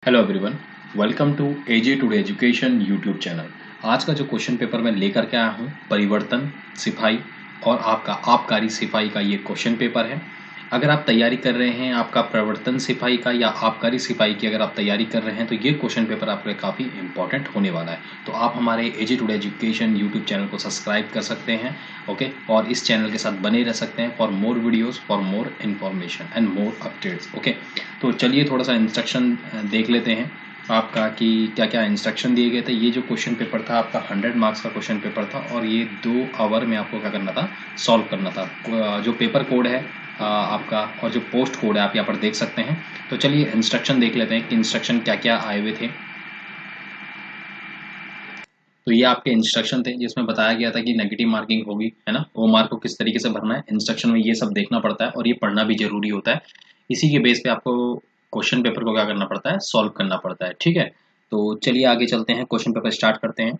Hello everyone, welcome to AJ today education YouTube channel. आज का जो क्वेश्चन पेपर मैं लेकर के आया हूँ, परिवर्तन सिपाही और आपका आबकारी सिपाही का ये क्वेश्चन पेपर है। अगर आप तैयारी कर रहे हैं आपका परिवर्तन सिपाही का या आबकारी सिपाही की अगर आप तैयारी कर रहे हैं तो ये क्वेश्चन पेपर आपके काफ़ी इंपॉर्टेंट होने वाला है। तो आप हमारे एजे टुडे एजुकेशन यूट्यूब चैनल को सब्सक्राइब कर सकते हैं, ओके, और इस चैनल के साथ बने रह सकते हैं for more videos, for more information and more updates, okay. तो चलिए थोड़ा सा इंस्ट्रक्शन देख लेते हैं आपका कि क्या क्या इंस्ट्रक्शन दिए गए थे। ये जो क्वेश्चन पेपर था आपका 100 मार्क्स का क्वेश्चन पेपर था और ये 2 आवर में आपको क्या करना था, सॉल्व करना था। जो पेपर कोड है आपका और जो पोस्ट कोड है आप यहाँ पर देख सकते हैं। तो चलिए इंस्ट्रक्शन देख लेते हैं कि इंस्ट्रक्शन क्या क्या आए हुए थे। तो ये आपके इंस्ट्रक्शन थे जिसमें बताया गया था कि नेगेटिव मार्किंग होगी, है ना, वो मार्क को किस तरीके से भरना है। इंस्ट्रक्शन में ये सब देखना पड़ता है और ये पढ़ना भी जरूरी होता है। इसी के बेस पे आपको क्वेश्चन पेपर को क्या करना पड़ता है, सॉल्व करना पड़ता है, ठीक है। तो चलिए आगे चलते हैं, क्वेश्चन पेपर स्टार्ट करते हैं।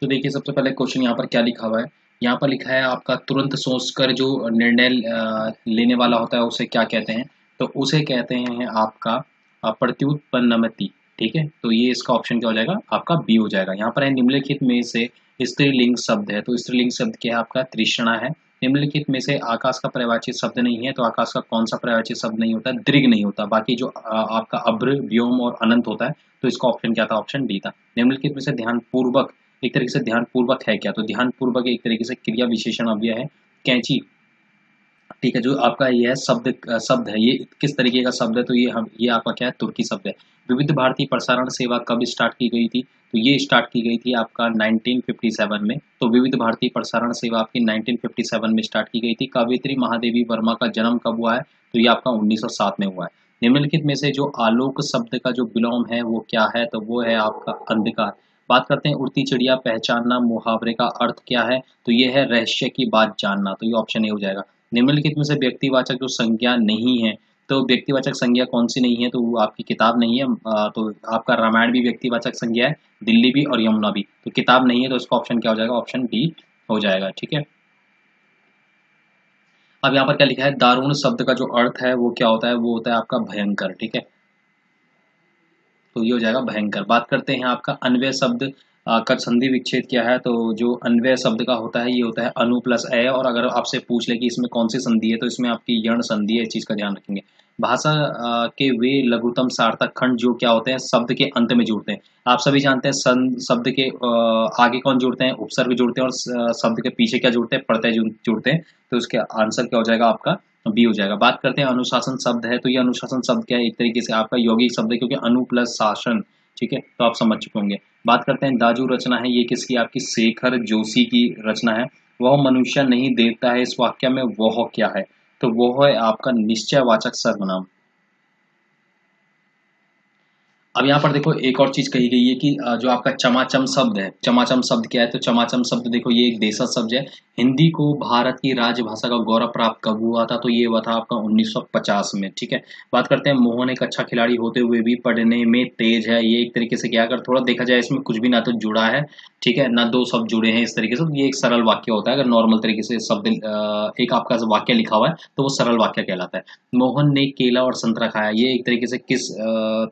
तो देखिए सबसे पहले क्वेश्चन यहाँ पर क्या लिखा हुआ है। यहाँ पर लिखा है आपका तुरंत सोचकर जो निर्णय लेने वाला होता है उसे क्या कहते हैं। तो उसे कहते हैं आपका प्रत्युत्पन्नमति, ठीक है। तो ये इसका ऑप्शन क्या हो जाएगा, आपका बी हो जाएगा। यहाँ पर है निम्नलिखित में से स्त्रीलिंग शब्द है, तो स्त्रीलिंग शब्द क्या है, आपका तृष्णा है। निम्नलिखित में से आकाश का पर्यायवाची शब्द नहीं है, तो आकाश का कौन सा पर्यायवाची शब्द नहीं होता, दृग नहीं होता। बाकी जो आपका अभ्र, व्योम और अनंत होता है, तो इसका ऑप्शन क्या था, ऑप्शन डी था। निम्नलिखित में से ध्यान पूर्वक, एक तरीके से ध्यान पूर्वक है क्या, तो ध्यान पूर्वक एक तरीके से क्रिया विशेषण अव्यय है। कैंची, ठीक है, जो आपका ये है शब्द है, ये किस तरीके का शब्द है, तो ये आपका क्या है, तुर्की शब्द है। विविध भारती प्रसारण सेवा कब स्टार्ट की गई थी, तो ये स्टार्ट की गई थी आपका 1957 में। तो विविध भारती प्रसारण सेवा आपकी 1957 में स्टार्ट की गई थी। कवयित्री महादेवी वर्मा का जन्म कब हुआ है, तो ये आपका 1907 में हुआ है। निम्नलिखित में से जो आलोक शब्द का जो विलोम है वो क्या है, तो वो है आपका अंधकार। बात करते हैं उड़ती चिड़िया पहचानना मुहावरे का अर्थ क्या है, तो ये है रहस्य की बात जानना, तो ये ऑप्शन ए हो जाएगा। निम्नलिखित में से व्यक्तिवाचक जो संज्ञा नहीं है, तो व्यक्तिवाचक संज्ञा कौन सी नहीं है, तो वो आपकी किताब नहीं है। तो आपका रामायण भी व्यक्तिवाचक संज्ञा है, दिल्ली भी और यमुना भी। तो किताब नहीं है, तो इसका ऑप्शन क्या हो जाएगा, ऑप्शन डी हो जाएगा, ठीक है। अब यहाँ पर क्या लिखा है, दारुण शब्द का जो अर्थ है वो क्या होता है, वो होता है आपका भयंकर, ठीक है। तो ये हो जाएगा भयंकर। बात करते हैं आपका अन्वय शब्द का संधि विच्छेद क्या है, तो जो अन्वय शब्द का होता है ये होता है अनु प्लस अय। और अगर आपसे पूछ ले कि इसमें कौन सी संधि है, तो इसमें आपकी यण संधि है, इस चीज का ध्यान रखेंगे। भाषा के वे लघुतम सार्थक खंड जो क्या होते हैं, शब्द के अंत में जुड़ते हैं। आप सभी जानते हैं शब्द के आगे कौन जुड़ते हैं, उपसर्ग जुड़ते हैं, और शब्द के पीछे क्या जुड़ते हैं, प्रत्यय जुड़ते हैं। तो इसके आंसर क्या हो जाएगा, आपका बी हो जाएगा। बात करते हैं अनुशासन शब्द है, तो ये अनुशासन शब्द क्या है, एक तरीके से आपका यौगिक शब्द है, क्योंकि अनु प्लस शासन, ठीक है, तो आप समझ चुके होंगे। बात करते हैं दाजू रचना है, ये किसकी, आपकी शेखर जोशी की रचना है। वह मनुष्य नहीं देवता है, इस वाक्य में वह क्या है, तो वह है आपका निश्चयवाचक सर्वनाम। अब यहाँ पर देखो एक और चीज कही गई है कि जो आपका चमाचम शब्द है, चमाचम शब्द क्या है, तो चमाचम शब्द देखो ये एक देशज शब्द है। हिंदी को भारत की राजभाषा का गौरव प्राप्त कब हुआ था, तो ये हुआ था आपका 1950 में, ठीक है। बात करते हैं मोहन एक अच्छा खिलाड़ी होते हुए भी पढ़ने में तेज है, ये एक तरीके से क्या, अगर थोड़ा देखा जाए इसमें कुछ भी ना तो जुड़ा है, ठीक है, ना दो शब्द जुड़े हैं इस तरीके से, तो ये एक सरल वाक्य होता है। अगर नॉर्मल तरीके से शब्द एक आपका वाक्य लिखा हुआ है तो वो सरल वाक्य कहलाता है। मोहन ने केला और संतरा खाया, ये एक तरीके से किस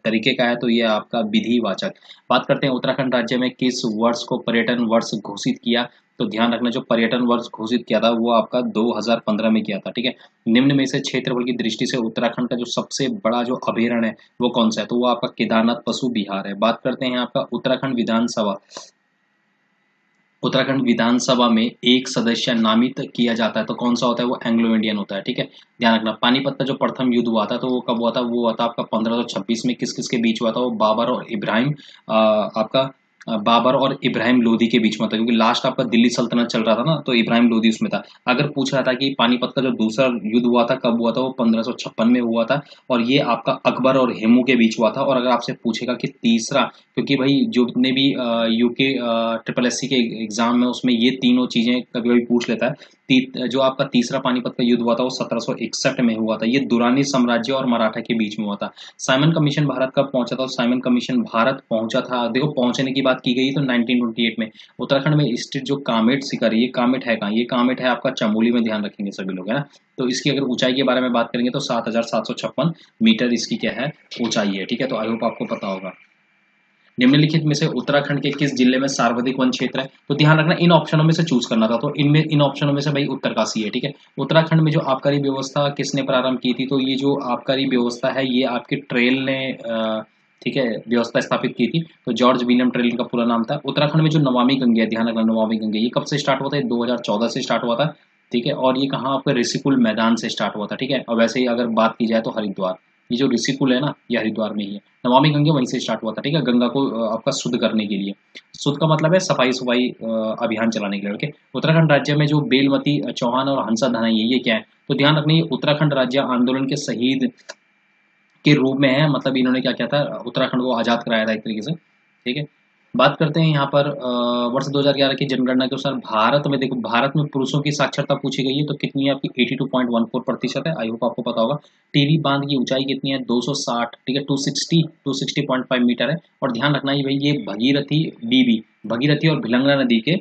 तरीके का है, तो ये आपका विधिवाचक। बात करते हैं उत्तराखंड राज्य में किस वर्ष को पर्यटन वर्ष घोषित किया, तो ध्यान रखना जो पर्यटन वर्ष घोषित किया था वो आपका 2015 में किया था, ठीक है। निम्न में से क्षेत्रफल की दृष्टि से उत्तराखंड का जो सबसे बड़ा जो अभयारण्य है वो कौन सा है, तो वो आपका केदारनाथ पशु विहार है। बात करते हैं आपका उत्तराखंड विधानसभा में एक सदस्य नामित किया जाता है, तो कौन सा होता है, वो एंग्लो इंडियन होता है, ठीक है। ध्यान रखना पानीपत का जो प्रथम युद्ध हुआ था तो वो कब हुआ था, वो हुआ था आपका 1526 में। किस किस के बीच हुआ था, वो बाबर और इब्राहिम लोदी के बीच में था, क्योंकि लास्ट आपका दिल्ली सल्तनत चल रहा था ना, तो इब्राहिम लोदी उसमें था। अगर पूछ रहा था कि पानीपत का जो दूसरा युद्ध हुआ था कब हुआ था, वो 1556 में हुआ था, और ये आपका अकबर और हेमू के बीच हुआ था। और अगर आपसे पूछेगा कि तीसरा, क्योंकि भाई जो जितने भी यूके ट्रिपल एस सी के एग्जाम में उसमें ये तीनों चीजें कभी कभी पूछ लेता है। जो आपका तीसरा पानीपत का युद्ध हुआ था वो 1761 में हुआ था, ये दुरानी साम्राज्य और मराठा के बीच में हुआ था। साइमन कमीशन भारत कब पहुंचा था, साइमन कमीशन भारत पहुंचा था, देखो पहुंचने की बात बात की गई तो 1928 में। उत्तराखंड में स्थित जो कामेट शिखर है, ये कामेट है कहाँ? ये कामेट है आपका चमोली में, ध्यान रखेंगे सभी लोग, है ना। तो इसकी अगर ऊंचाई के बारे में बात करेंगे तो 7,756 मीटर इसकी क्या है, ऊंचाई है, ठीक है। तो आई होप आपको पता होगा। निम्नलिखित में से उत्तराखंड के किस जिले में सर्वाधिक वन क्षेत्र है? तो ध्यान रखना इन ऑप्शनों में से चूज करना था, तो इनमें इन ऑप्शनों में से भाई उत्तरकाशी है, ठीक है। उत्तराखंड में जो आबकारी व्यवस्था किसने प्रारंभ की थी? तो ये जो आबकारी व्यवस्था है ये आपके ट्रेल ने ठीक है व्यवस्था स्थापित की थी। तो जॉर्ज विलियम ट्रेल का पूरा नाम था। उत्तराखंड में जो नमामि गंगे है, ध्यान रखना नमामि गंगे, ये कब से स्टार्ट हुआ था? 2014 से स्टार्ट हुआ था, ठीक है। और ये कहाँ आपका ऋषिकुल मैदान से स्टार्ट हुआ था, ठीक है। और वैसे ही अगर बात की जाए तो हरिद्वार, ये जो ऋषिकुल है ना ये हरिद्वार में ही है। नमामि गंगे वहीं से स्टार्ट हुआ था, ठीक है, गंगा को आपका शुद्ध करने के लिए। शुद्ध का मतलब है सफाई सफाई अभियान चलाने के लिए, ओके। उत्तराखंड राज्य में जो बेलमती चौहान और हंसा धनाई है, ये क्या है? तो ध्यान रखना ये उत्तराखंड राज्य आंदोलन के शहीद के रूप में है, मतलब इन्होंने क्या किया था, उत्तराखंड को आज़ाद कराया था एक तरीके से, ठीक है। बात करते हैं यहाँ पर वर्ष 2011 की जनगणना के अनुसार भारत में, देखो भारत में पुरुषों की साक्षरता पूछी गई है तो कितनी है आपकी? 82.14% है। आई होप आपको पता होगा। टीवी बांध की ऊंचाई कितनी है? 260, ठीक है, 260.5 मीटर है। और ध्यान रखना ये भाई ये भगीरथी बीबी, भगीरथी और भिलंगना नदी के,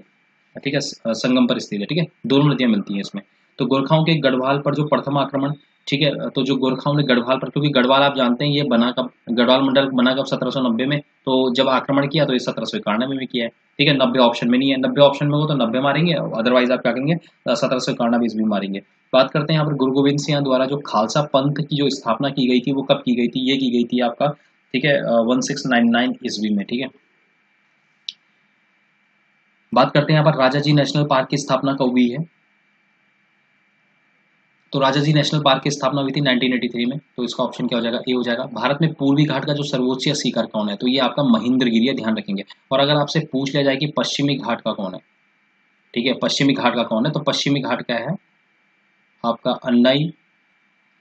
ठीक है, संगम पर स्थित है, ठीक है, दोनों नदियां मिलती हैं इसमें। तो गोरखाओं के गढ़वाल पर जो प्रथम आक्रमण, ठीक है, तो जो गोरखाओं ने गढ़वाल पर, क्योंकि गढ़वाल आप जानते हैं ये बना कब, गढ़वाल मंडल बना कब? 1790 में। तो जब आक्रमण किया तो ये 1791 में किया है, ठीक है। 90 ऑप्शन में नहीं है, 90 ऑप्शन में हो तो 90 मारेंगे, अदरवाइज आप क्या करेंगे? 1791 ईस्वी मारेंगे। बात करते हैं यहाँ पर गुरु गोविंद सिंह द्वारा जो खालसा पंथ की जो स्थापना की गई थी वो कब की गई थी? ये की गई थी आपका, ठीक है, 1699 ईस्वी में, ठीक है। बात करते हैं यहाँ पर राजाजी नेशनल पार्क की स्थापना कब हुई है? तो राजाजी नेशनल पार्क की स्थापना हुई थी 1983 में। तो इसका ऑप्शन क्या हो जाएगा? ए हो जाएगा। भारत में पूर्वी घाट का जो सर्वोच्च शिखर कौन है? तो ये आपका महेंद्रगिरी है, ध्यान रखेंगे। और अगर आपसे पूछ लिया जाए कि पश्चिमी घाट का कौन है, ठीक है, पश्चिमी घाट का कौन है, तो पश्चिमी घाट क्या है आपका? अन्नाई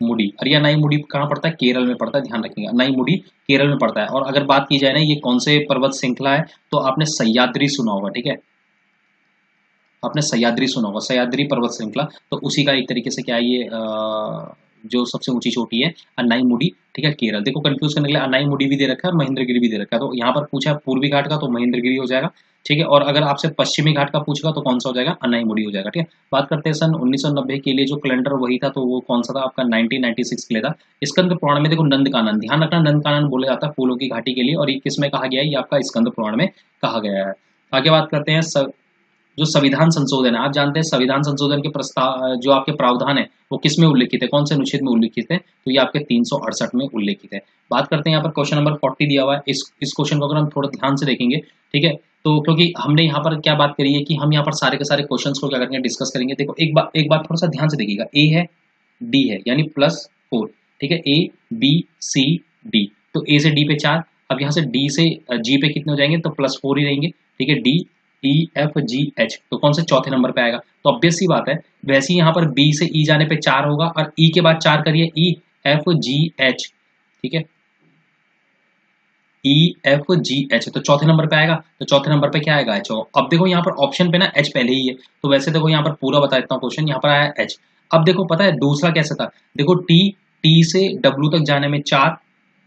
मुडी। और ये अन्नाई मुडी कहाँ पड़ता है? केरल में पड़ता है, ध्यान रखेंगे। अन्नाई मुडी केरल में पड़ता है। और अगर बात की जाए ना ये कौन से पर्वत श्रृंखला है, तो आपने सह्याद्री सुना होगा, ठीक है, आपने सह्याद्री सुना होगा, सह्याद्री पर्वत श्रृंखला। तो उसी का एक तरीके से क्या है ये जो सबसे ऊंची चोटी है अन्नाई मुडी, ठीक है, केरल। देखो कंफ्यूज करने के लिए अन्नाई मुडी भी दे रखा है और महेंद्रगिरी भी दे रखा है। तो यहाँ पर पूछा पूर्वी घाट का तो महेंद्रगिरी हो जाएगा, ठीक है। और अगर आपसे पश्चिमी घाट का पूछेगा तो कौन सा हो जाएगा? अन्नाई मुडी हो जाएगा, ठीक है। बात करते हैं सन 1990 के लिए जो कैलेंडर वही था, तो वो कौन सा था आपका? 1996 के लिए था। स्कंद पुराण में देखो नंदकानन, ध्यान रखना नंदकानन बोला जाता है फूलों की घाटी के लिए। और ये किस में कहा गया है? ये आपका स्कंद पुराण में कहा गया है। आगे बात करते हैं जो संविधान संशोधन है, आप जानते हैं संविधान संशोधन के प्रस्ताव जो आपके प्रावधान है वो किस में उल्लेखित है? कौन से अनुच्छेद में उल्लेखित है? तो ये आपके 368 में उल्लेखित है। बात करते हैं यहाँ पर क्वेश्चन नंबर 40 दिया हुआ है। इस क्वेश्चन को अगर हम थोड़ा ध्यान से देखेंगे, ठीक है, तो क्योंकि हमने यहाँ पर क्या बात करी है कि हम यहाँ पर सारे के सारे क्वेश्चन को क्या करेंगे? डिस्कस करेंगे। देखो एक बात थोड़ा सा ध्यान से देखिएगा, ए है डी है यानी +4, ठीक है, ए बी सी डी। तो ए से डी पे 4, अब यहाँ से डी से जी पे कितने हो जाएंगे? तो +4 ही रहेंगे, ठीक है। D E F G H, तो कौन से चौथे नंबर पे आएगा? तो ऑब्वियस सी बात है, वैसे ही यहाँ पर बी से ई जाने पे 4 होगा और ई के बाद 4 करिए, ई एफ जी एच, ठीक है, ई एफ जी एच, तो चौथे नंबर पे आएगा। तो चौथे नंबर पे क्या आएगा? एच। अब देखो यहाँ पर ऑप्शन पे ना एच पहले ही है, तो वैसे देखो यहाँ पर पूरा बता देता हूँ क्वेश्चन, यहाँ पर आया एच। अब देखो पता है दूसरा कैसे था? देखो टी से डब्ल्यू तक जाने में 4,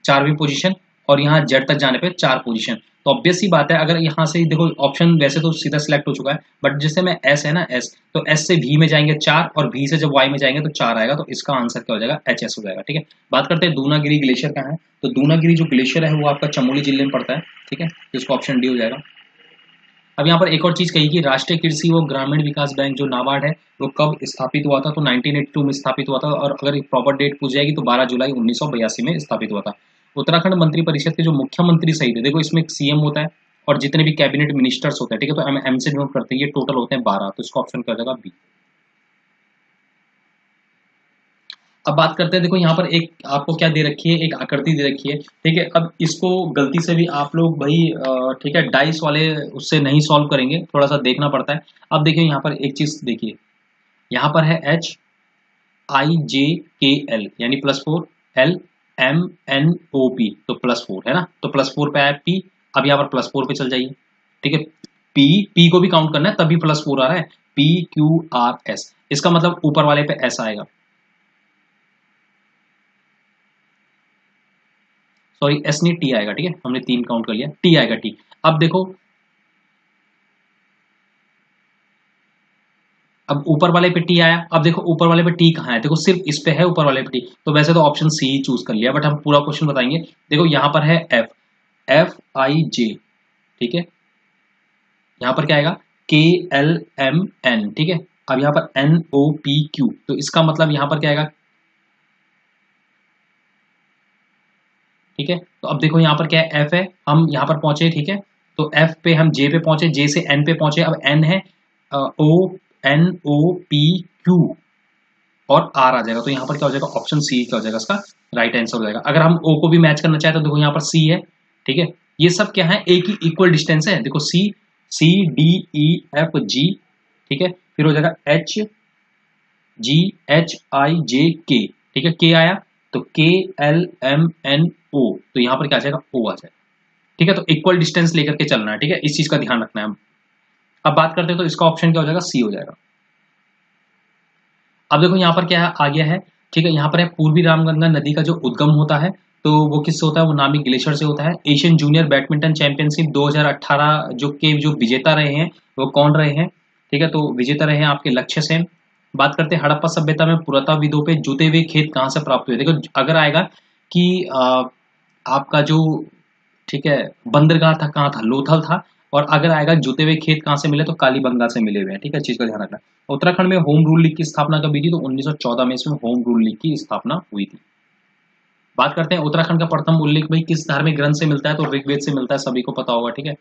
4वीं पोजीशन, और यहाँ जेड तक जाने पे 4 पोजीशन। तो ऑब्वियस सी बात है, अगर यहाँ से देखो ऑप्शन वैसे तो सीधा सिलेक्ट हो चुका है, बट जैसे में एस है ना एस, तो एस से वी में जाएंगे 4 और वी से जब वाई में जाएंगे तो 4 आएगा। तो इसका आंसर क्या हो जाएगा? एच एस हो जाएगा, ठीक है। बात करते हैं दूनागिरी ग्लेशियर कहाँ है? तो दूनागिरी जो ग्लेशियर है वो आपका चमोली जिले में पड़ता है, ठीक है, तो इसका ऑप्शन डी हो जाएगा। अब यहाँ पर एक और चीज कही कि राष्ट्रीय कृषि व ग्रामीण विकास बैंक जो नाबार्ड है वो कब स्थापित हुआ था? तो 1982 में स्थापित हुआ था। और अगर प्रॉपर डेट पूछ जाएगी तो 12 जुलाई 1982 में स्थापित हुआ था। उत्तराखंड मंत्री परिषद के जो मुख्यमंत्री सहित है, देखो इसमें सीएम होता है और जितने भी कैबिनेट मिनिस्टर्स होते हैं, ठीक है, तो एम से नोट करते हैं, ये टोटल होते हैं 12। तो इसका ऑप्शन क्या हो जाएगा? बी। अब बात करते हैं, देखो यहाँ पर एक आपको क्या दे रखी है? एक आकृति दे रखी है, ठीक है। अब इसको गलती से भी आप लोग भाई ठीक है डाइस वाले उससे नहीं सॉल्व करेंगे, थोड़ा सा देखना पड़ता है। अब देखिए यहाँ पर एक चीज देखिए, यहाँ पर है एच आई जे के एल यानी +4, L M N O P, तो +4 है ना, तो +4 पे आया पी। अब यहाँ पर +4 पे चल जाइए, ठीक है, पी को भी काउंट करना है तभी +4 आ रहा है, पी क्यू आर एस, इसका मतलब ऊपर वाले पे एस आएगा, सॉरी एस नहीं टी आएगा, ठीक है, हमने 3 काउंट कर लिया, टी आएगा टी। अब देखो अब ऊपर वाले पे टी आया, अब देखो ऊपर वाले पे टी कहाँ है, देखो सिर्फ इस पे है ऊपर वाले पे टी, तो वैसे तो ऑप्शन सी ही चूज कर लिया, बट हम पूरा क्वेश्चन बताएंगे। देखो यहाँ पर है एफ, एफ आई जे, ठीक है, यहाँ पर क्या आएगा के एल एम एन, ठीक है। अब यहाँ पर एन ओ पी क्यू, तो इसका मतलब यहाँ पर क्या आएगा, ठीक है। तो अब देखो यहाँ पर क्या है, एफ है, हम यहाँ पर पहुंचे, ठीक है, तो एफ पे हम जे पे पहुंचे, जे से एन पे पहुंचे, अब एन है ओ, एन ओ पी क्यू और आर आ जाएगा, तो यहाँ पर क्या हो जाएगा, ऑप्शन सी क्या हो जाएगा, इसका राइट आंसर हो जाएगा। अगर हम ओ को भी मैच करना चाहे तो देखो यहाँ पर सी है, ठीक है। ये सब क्या है, एक ही इक्वल डिस्टेंस है, देखो सी, C D E F G, ठीक है, फिर हो जाएगा एच जी एच आई जे के, ठीक है, के आया, तो के एल एम एन ओ, तो यहाँ पर क्या आ जाएगा, ओ आ जाएगा, ठीक है। तो इक्वल डिस्टेंस लेकर के चलना है, ठीक है, इस चीज का ध्यान रखना है। अब बात करते हैं तो इसका ऑप्शन क्या हो जाएगा, सी हो जाएगा। अब देखो यहाँ पर क्या आ गया है, ठीक है, यहाँ पर है पूर्वी रामगंगा नदी का जो उद्गम होता है, तो वो किससे होता है, वो नामी ग्लेशियर से होता है। एशियन जूनियर बैडमिंटन चैंपियनशिप 2018 जो विजेता रहे हैं वो कौन रहे हैं, ठीक है, तो विजेता रहे हैं आपके लक्ष्य सेन। बात करते हैं हड़प्पा सभ्यता में पुरातात्विदों पे जुते हुए खेत कहाँ से प्राप्त हुए, देखो अगर आएगा कि आपका जो, ठीक है, बंदरगाह था कहाँ था, लोथल था, और अगर आएगा जुते हुए खेत कहाँ से मिले तो कालीबंगा से मिले हुए हैं, ठीक है, चीज का ध्यान रखना। उत्तराखंड में होम रूल लीग की स्थापना कब हुई थी, तो 1914 में इसमें होम रूल लीग की स्थापना हुई थी। बात करते हैं उत्तराखंड का प्रथम उल्लेख भाई किस धार्मिक ग्रंथ से मिलता है, तो ऋग्वेद से मिलता है, सभी को पता होगा, ठीक है।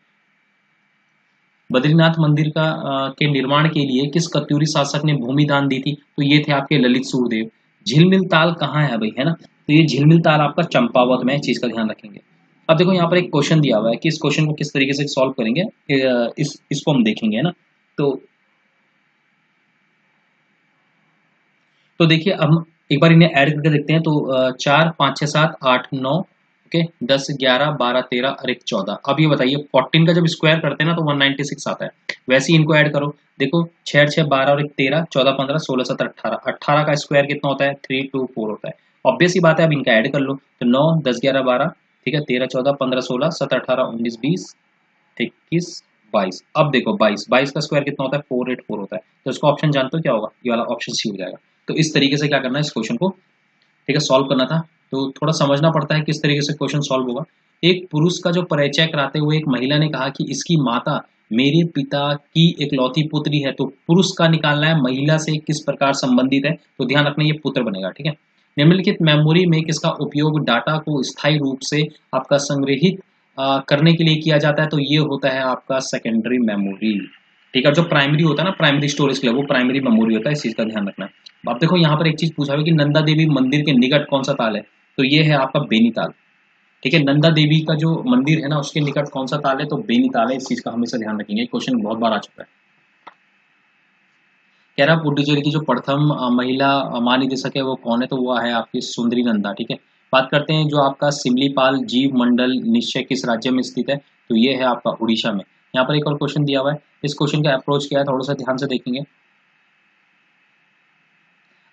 बद्रीनाथ मंदिर के निर्माण के लिए किस कत्यूरी शासक ने भूमि दान दी थी, तो ये थे आपके ललित सुखदेव। झिलमिल ताल कहाँ है भाई, है ना, तो ये झिलमिल ताल आपका चंपावत में, चीज का ध्यान रखेंगे। अब देखो यहाँ पर एक क्वेश्चन दिया हुआ है कि इस क्वेश्चन को किस तरीके से सॉल्व करेंगे, इसको हम देखेंगे, है ना। तो देखिए हम एक बार इन्हें ऐड करके देखते हैं, तो 4 5 6 7 8 9, ओके, 10 11 12 13 और 1 14। अब ये बताइए 14 का जब स्क्वायर करते हैं ना तो 196 आता है, वैसे ही इनको ऐड करो। देखो 6 6 12 और 1 13, 14 15 16 17 18, 18 का स्क्वायर कितना होता है, 3 2 4 होता है। ऑब्वियस ही बात है, अब इनका ऐड कर लो, तो 9 10 11 12, ठीक है, 13 14 15 16 17 18 19 20 21 22। अब देखो 22, 22 का स्क्वायर कितना होता है, 484 होता है, तो इसका ऑप्शन जानते हो क्या होगा, ये वाला ऑप्शन सी हो जाएगा। तो इस तरीके से क्या करना है, इस क्वेश्चन को, ठीक है, सॉल्व करना था। तो थोड़ा समझना पड़ता है किस तरीके से क्वेश्चन सॉल्व होगा। एक पुरुष का जो परिचय कराते हुए एक महिला ने कहा कि इसकी माता मेरे पिता की इकलौती पुत्री है, तो पुरुष का निकालना है, महिला से किस प्रकार संबंधित है, तो ध्यान रखना ये पुत्र बनेगा, ठीक है। निम्नलिखित मेमोरी में किसका उपयोग डाटा को स्थायी रूप से आपका संग्रहित करने के लिए किया जाता है, तो ये होता है आपका सेकेंडरी मेमोरी, ठीक है। जो प्राइमरी होता है ना, प्राइमरी स्टोरेज के लिए, वो प्राइमरी मेमोरी होता है, इस चीज का ध्यान रखना। अब देखो यहाँ पर एक चीज पूछा हुआ कि नंदा देवी मंदिर के निकट कौन सा ताल है, तो ये है आपका बेनीताल, ठीक है। नंदा देवी का जो मंदिर है ना उसके निकट कौन सा ताल है, तो बेनीताल है, इस चीज का हमेशा ध्यान रखेंगे, क्वेश्चन बहुत बार आ चुका है। कह रहा पुडुचेरी की जो प्रथम महिला महानिदेशक है वो कौन है, तो वो है आपकी सुंदरी नंदा, ठीक है। बात करते हैं जो आपका सिमलीपाल जीव मंडल निश्चय किस राज्य में स्थित है, तो ये है आपका उड़ीसा में। यहाँ पर एक और क्वेश्चन दिया हुआ है, इस क्वेश्चन का अप्रोच क्या है, थोड़ा सा ध्यान से देखेंगे।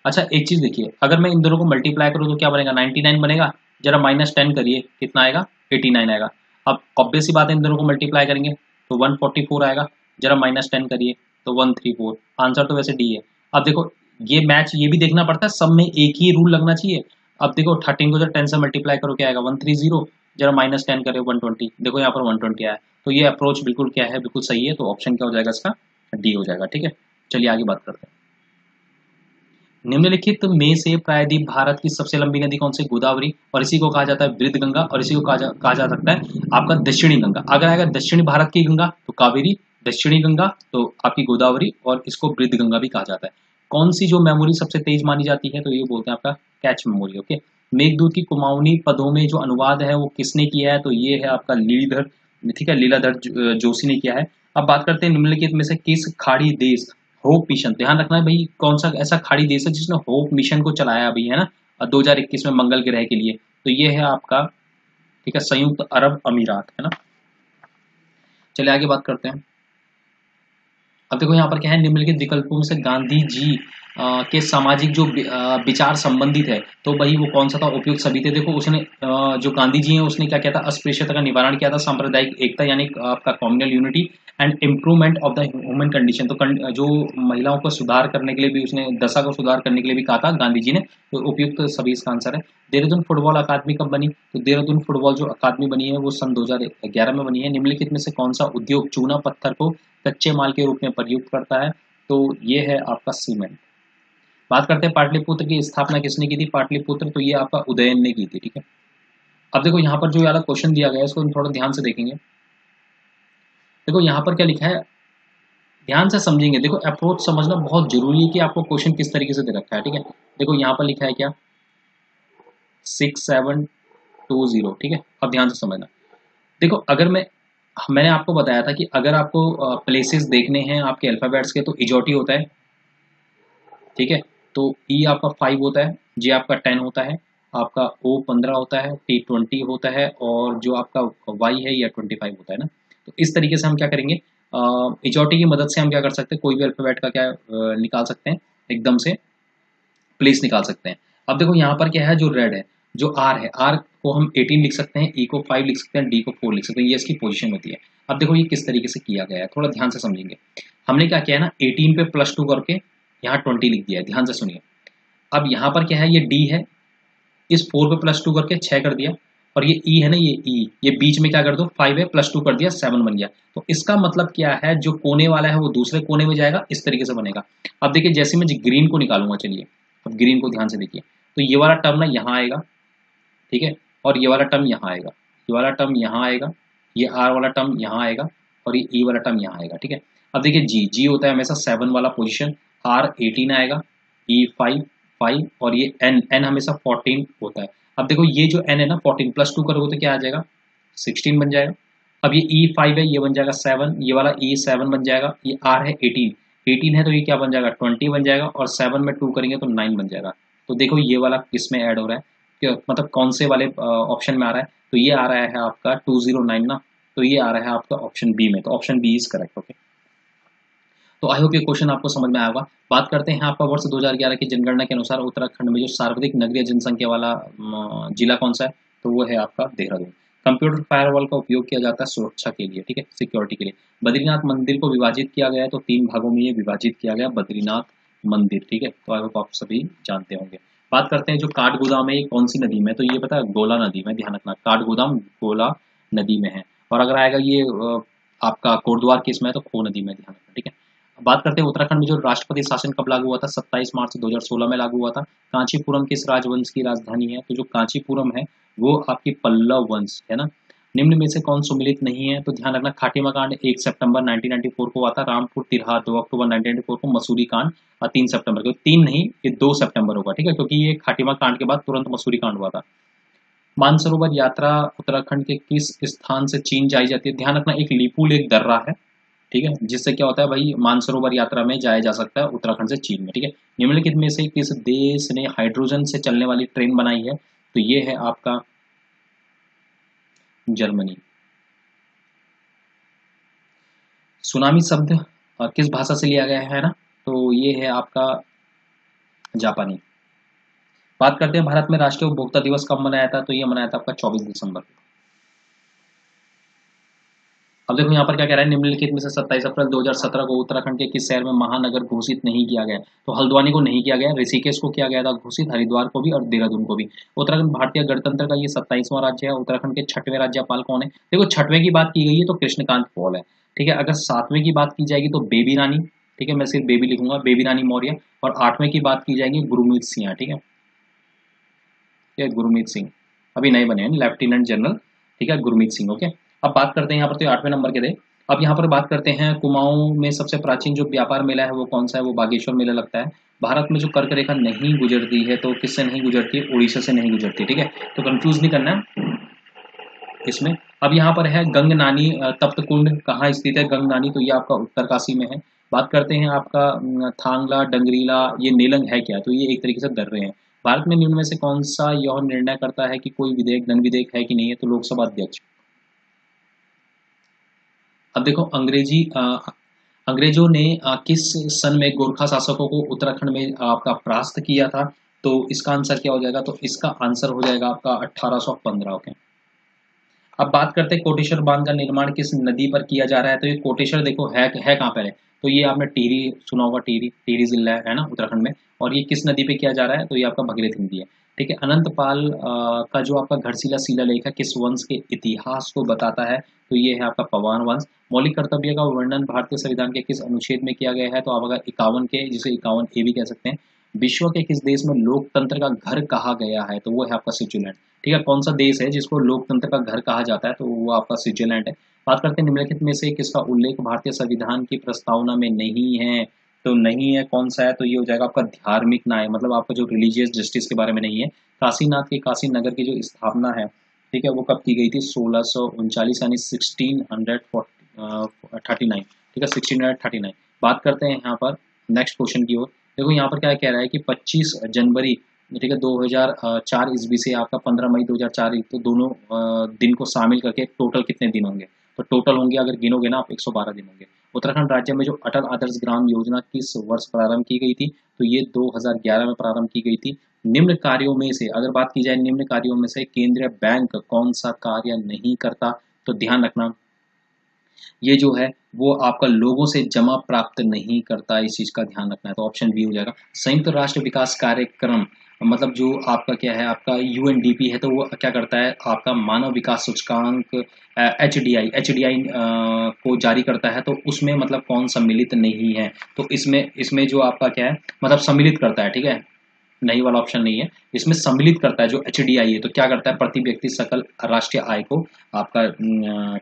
अच्छा एक चीज देखिए, अगर मैं इन दोनों को मल्टीप्लाई करूँ तो क्या बनेगा, 99 बनेगा, जरा -10 करिए, कितना आएगा, 89 आएगा। अब ऑब्वियस ही बात है, इन दोनों को मल्टीप्लाई करेंगे तो 144 आएगा, जरा -10 करिए तो 134, आंसर तो वैसे डी है। अब देखो ये मैच, ये भी देखना पड़ता है, सब में एक ही रूल लगना चाहिए। अब देखो 13 को जब 10 से मल्टीप्लाई करो क्या आएगा, 130, जरा -10 करे 120, देखो यहाँ पर 120 आया, तो ये अप्रोच बिल्कुल क्या है, बिल्कुल सही है, तो ऑप्शन क्या हो जाएगा इसका, डी हो जाएगा, ठीक है। चलिए आगे बात करते हैं। निम्नलिखित में से प्रायद्वीप भारत की सबसे लंबी नदी कौन सी, गोदावरी, और इसी को कहा जाता है वृद्ध गंगा, और इसी को कहा जा सकता है आपका दक्षिणी गंगा। अगर आएगा दक्षिणी भारत की गंगा तो कावेरी, दक्षिणी गंगा तो आपकी गोदावरी, और इसको वृद्ध गंगा भी कहा जाता है। कौन सी जो मेमोरी सबसे तेज मानी जाती है, तो ये बोलते हैं आपका कैच मेमोरी, ओके। मेघदूत की कुमाऊनी पदों में जो अनुवाद है वो किसने किया है, तो ये है आपका लीलाधर, ठीक है, लीलाधर जोशी ने किया है। अब बात करते हैं निम्नलिखित में से किस खाड़ी देश होप मिशन, ध्यान रखना है भाई, कौन सा ऐसा खाड़ी देश है जिसने होप मिशन को चलाया अभी, है ना, 2021 में मंगल ग्रह के लिए, तो ये है आपका, ठीक है, संयुक्त अरब अमीरात, है ना। चलिए आगे बात करते हैं। अब देखो यहाँ पर क्या है, निम्नलिखित विकल्पों में से गांधी जी के सामाजिक जो विचार संबंधित है तो वही वो कौन सा था, उपयुक्त सभी थे। देखो उसने जो गांधी जी हैं उसने क्या किया था, अस्पृश्यता का निवारण किया था, सांप्रदायिक एकता यानी आपका communal unity and improvement of the human condition. तो जो महिलाओं को सुधार करने के लिए भी उसने, दशा को सुधार करने के लिए भी कहा था गांधी जी ने, तो उपयुक्त सभी इसका आंसर है। देहरादून फुटबॉल अकादमी कब बनी, तो देहरादून फुटबॉल जो अकादमी बनी है वो सन 2011 में बनी है। निम्नलिखित में से कौन सा उद्योग चूना पत्थर को कच्चे माल के रूप में प्रयुक्त करता है, तो ये है आपका सीमेंट। बात करते हैं पाटलिपुत्र की स्थापना किसने की थी, पाटलिपुत्र तो ये आपका उदयन ने की थी, ठीक है। अब देखो यहाँ पर जो वाला क्वेश्चन दिया गया है इसको हम थोड़ा ध्यान से देखेंगे। देखो यहाँ पर क्या लिखा है, ध्यान से समझेंगे। देखो अप्रोच समझना बहुत जरूरी है कि आपको क्वेश्चन किस तरीके से दे रखा है, ठीक है। देखो यहाँ पर लिखा है क्या, 6720, ठीक है। अब ध्यान से समझना। देखो अगर मैंने आपको बताया था कि अगर आपको प्लेसेस देखने हैं आपके अल्फाबेट्स के तो इजोटी होता है, ठीक है। तो ई आपका 5 होता है, जे आपका 10 होता है, आपका ओ 15 होता है, टी 20 होता है, और जो आपका वाई है या 25 होता है ना। तो इस तरीके से हम क्या करेंगे, इजोटी की मदद से हम क्या कर सकते हैं, कोई भी अल्फाबेट का क्या निकाल सकते हैं, एकदम से प्लेस निकाल सकते हैं। अब देखो यहाँ पर क्या है, जो रेड है, जो आर है, आर को हम 18 लिख सकते हैं, ई को 5 लिख सकते हैं, डी को 4 लिख सकते हैं, ये इसकी पोजीशन होती है। अब देखो ये किस तरीके से किया गया है, थोड़ा ध्यान से समझेंगे। हमने क्या किया है ना, 18 पे +2 करके यहाँ 20 लिख दिया है, ध्यान से सुनिए। अब यहाँ पर क्या है, ये डी है, इस 4 पे +2 करके 6 कर दिया, और ये ई है ना, ये ई, ये बीच में क्या कर दो, 5 है, +2 कर दिया, 7 बन गया। तो इसका मतलब क्या है, जो कोने वाला है वो दूसरे कोने में जाएगा, इस तरीके से बनेगा। अब देखिए जैसे मैं ग्रीन को निकालूंगा, चलिए अब ग्रीन को ध्यान से देखिए, तो ये वाला टर्म ना यहाँ आएगा, ठीक है, और ये वाला टर्म यहाँ आएगा, ये वाला टर्म यहाँ आएगा, ये आर वाला टर्म यहाँ आएगा, और ये ई वाला टर्म यहाँ आएगा, ठीक है। अब देखिए जी, जी होता है हमेशा 7 वाला पोजीशन, आर 18 आएगा, ई 5 5, और ये एन, एन हमेशा 14 होता है। अब देखो ये जो एन है ना, 14 +2 करोगे तो क्या आ जाएगा, 16 बन जाएगा। अब ये ई 5 है, ये बन जाएगा 7, ये वाला ई 7 बन जाएगा, ये आर है 18, 18 है तो ये क्या बन जाएगा, 20 बन जाएगा, और 7 में 2 करेंगे तो 9 बन जाएगा। तो देखो ये वाला किस में ऐड हो रहा है, मतलब कौन से वाले ऑप्शन में आ रहा है, तो ये आ रहा है आपका 209 ना, तो ये आ रहा है आपका ऑप्शन बी में, तो option B is correct, okay. तो आई होप ये क्वेश्चन आपको समझ में आया होगा। बात करते हैं आपका वर्ष 2011 की जनगणना के अनुसार उत्तराखंड में जो सर्वाधिक नगरीय जनसंख्या वाला जिला कौन सा है, तो वो है आपका देहरादून। कंप्यूटर फायरवॉल का उपयोग किया जाता है सुरक्षा के लिए, ठीक है, सिक्योरिटी के लिए। बद्रीनाथ मंदिर को विभाजित किया गया है, तो 3 भागों में ये विभाजित किया गया बद्रीनाथ मंदिर, ठीक है। तो आई होप आप सभी जानते होंगे। बात करते हैं जो काठगोदाम है, ये कौन सी नदी में, तो ये पता है गोला नदी में, ध्यान रखना, काठगोदाम गोला नदी में है। और अगर आएगा ये आपका कोटद्वार किस में है, तो खो नदी में, ध्यान रखना, ठीक है। बात करते हैं उत्तराखंड में जो राष्ट्रपति शासन कब लागू हुआ था, 27 मार्च 2016 में लागू हुआ था। कांचीपुरम किस राजवंश की राजधानी है, तो जो कांचीपुरम है वो आपकी पल्लव वंश है ना। निम्न में से कौन सुमिलित नहीं है, तो ध्यान रखना, खाटीमा कांड 1 सितंबर 1994 को हुआ था, रामपुर तिरहा 2 अक्टूबर 1994 को, मसूरी कांड 3 सितंबर को, 3 नहीं ये 2 सितंबर होगा, ठीक है, क्योंकि ये खाटीमा कांड के बाद तुरंत मसूरी कांड हुआ था। मानसरोवर यात्रा उत्तराखंड के किस स्थान से चीन जाई जाती है, ध्यान रखना, एक लिपुल एक दर्रा है, ठीक है, जिससे क्या होता है भाई, मानसरोवर यात्रा में जाया जा सकता है उत्तराखंड से चीन में, ठीक है। निम्नलिखित में से किस देश ने हाइड्रोजन से चलने वाली ट्रेन बनाई है, तो ये है आपका जर्मनी। सुनामी शब्द किस भाषा से लिया गया है ना, तो ये है आपका जापानी। बात करते हैं भारत में राष्ट्रीय उपभोक्ता दिवस कब मनाया था, तो ये मनाया था आपका 24 दिसंबर। अब देखो यहाँ पर क्या कह रहा है, निम्नलिखित में से 27 अप्रैल 2017 को उत्तराखंड के किस शहर में महानगर घोषित नहीं किया गया, तो हल्द्वानी को नहीं किया गया, ऋषिकेश को किया गया था घोषित, हरिद्वार को भी और देहरादून को भी। उत्तराखंड भारतीय गणतंत्र का ये 27वां राज्य है। उत्तराखंड के 6वें राज्यपाल कौन है, देखो 6वें की बात की गई है तो कृष्णकांत पॉल है, ठीक है। अगर 7वें की बात की जाएगी तो बेबी रानी, ठीक है, मैं सिर्फ बेबी लिखूंगा, बेबी रानी मौर्य। और 8वें की बात की जाएगी गुरमीत सिंह, ठीक है, ये गुरमीत सिंह अभी नए बने हैं, लेफ्टिनेंट जनरल, ठीक है, गुरमीत सिंह, ओके। अब बात करते हैं यहाँ पर, तो 8वें नंबर के थे। अब यहाँ पर बात करते हैं कुमाऊं में सबसे प्राचीन जो व्यापार मेला है वो कौन सा है, वो बागेश्वर मेला लगता है। भारत में जो कर्क रेखा नहीं गुजरती है, तो किससे नहीं गुजरती है, उड़ीसा से नहीं गुजरती, ठीक है, तो कंफ्यूज नहीं करना है इसमें। अब यहाँ पर है गंगनानी तप्त कुंड कहाँ स्थित है, गंगनानी तो ये आपका उत्तरकाशी में है। बात करते हैं आपका थांगला डंगरीला, ये नेलंग है क्या, तो ये एक तरीके से दर्रे हैं। भारत में निम्न में से कौन सा यह निर्णय करता है कि कोई विधेयक धन विधेयक है कि नहीं है, तो लोकसभा अध्यक्ष। अब देखो अंग्रेजी अंग्रेजों ने किस सन में गोरखा शासकों को उत्तराखंड में आपका परास्त किया था? तो इसका आंसर क्या हो जाएगा? तो इसका आंसर हो जाएगा आपका 1815। ओके, अब बात करते हैं कोटेश्वर बांध का निर्माण किस नदी पर किया जा रहा है। तो ये कोटेश्वर देखो है कहाँ पर है? तो ये आपने टिहरी सुना होगा, टिहरी टिहरी जिला है ना उत्तराखंड में। और ये किस नदी पे किया जा रहा है? तो ये आपका भगीरथ नदी है। ठीक है, अनंतपाल का जो आपका घरशिला शिलालेख है किस वंश के इतिहास को बताता है? तो ये है आपका पवार वंश। मौलिक कर्तव्य का वर्णन भारतीय संविधान के किस अनुच्छेद में किया गया है? तो आप अगर 51 के, जिसे 51 ए भी कह सकते हैं। विश्व के किस देश में लोकतंत्र का घर कहा गया है? तो वो है आपका स्विट्जरलैंड। ठीक है, कौन सा देश है जिसको लोकतंत्र का घर कहा जाता है? तो वो आपका स्विट्जरलैंड है। बात करते हैं निम्नलिखित में से किसका उल्लेख भारतीय संविधान की प्रस्तावना में नहीं है? तो नहीं है, कौन सा है? तो ये हो जाएगा आपका धार्मिक न्याय, मतलब आपका जो रिलीजियस जस्टिस के बारे में नहीं है। काशीनाथ के काशी नगर की जो स्थापना है, ठीक है, वो कब की गई थी? 1639 यानी 1639। ठीक है, 1639। बात करते हैं यहाँ पर नेक्स्ट क्वेश्चन की ओर। देखो यहाँ पर क्या कह रहा है कि 25 जनवरी, ठीक है, 2004 ईस्वी से आपका 15 मई 2004, तो दोनों दिन को शामिल करके टोटल कितने दिन होंगे? तो टोटल होंगे, अगर गिनोगे ना आप, 112 दिन होंगे। उत्तराखंड राज्य में जो अटल आदर्श ग्राम योजना किस वर्ष प्रारंभ की गई थी? तो ये 2011 में प्रारंभ की गई थी। निम्न कार्यों में से, अगर बात की जाए निम्न कार्यों में से केंद्रीय बैंक कौन सा कार्य नहीं करता? तो ध्यान रखना, ये जो है वो आपका लोगों से जमा प्राप्त नहीं करता, इस चीज का ध्यान रखना है। तो ऑप्शन बी हो जाएगा। संयुक्त राष्ट्र विकास कार्यक्रम, मतलब जो आपका क्या है, आपका यूएनडीपी है, तो वो क्या करता है? आपका मानव विकास सूचकांक एचडीआई को जारी करता है। तो उसमें मतलब कौन सम्मिलित नहीं है? तो इसमें जो आपका क्या है, मतलब सम्मिलित करता है। ठीक है, नहीं वाला ऑप्शन नहीं है, इसमें सम्मिलित करता है जो एचडीआई है। तो क्या करता है? प्रति व्यक्ति सकल राष्ट्रीय आय को आपका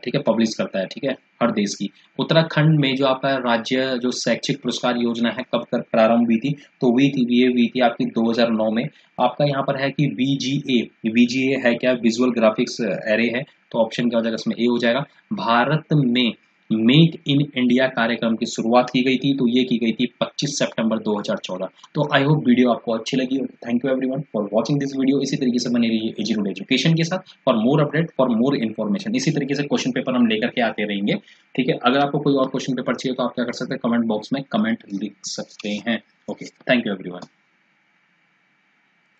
ठीक है पब्लिश करता है। ठीक है, हर देश की। उत्तराखंड में जो आपका राज्य जो शैक्षिक पुरस्कार योजना है कब कर प्रारंभ हुई थी? तो ये हुई थी आपकी 2009 में। आपका यहाँ पर है कि वीजीए है क्या? विजुअल ग्राफिक्स एरे है। तो ऑप्शन क्या हो जाएगा? इसमें ए हो जाएगा। भारत में मेक इन इंडिया कार्यक्रम की शुरुआत की गई थी, तो ये की गई थी 25 सितंबर 2014। तो आई होप वीडियो आपको अच्छी लगी होगी। Thank you everyone for watching this video. इसी तरीके से बने रहिए एजी रूड एजुकेशन के साथ for more update, for more information. इसी तरीके से क्वेश्चन पेपर हम लेकर के आते रहेंगे। ठीक है, अगर आपको कोई और क्वेश्चन पेपर चाहिए तो आप क्या कर सकते हैं? कमेंट बॉक्स में कमेंट लिख सकते हैं। Okay, thank you everyone.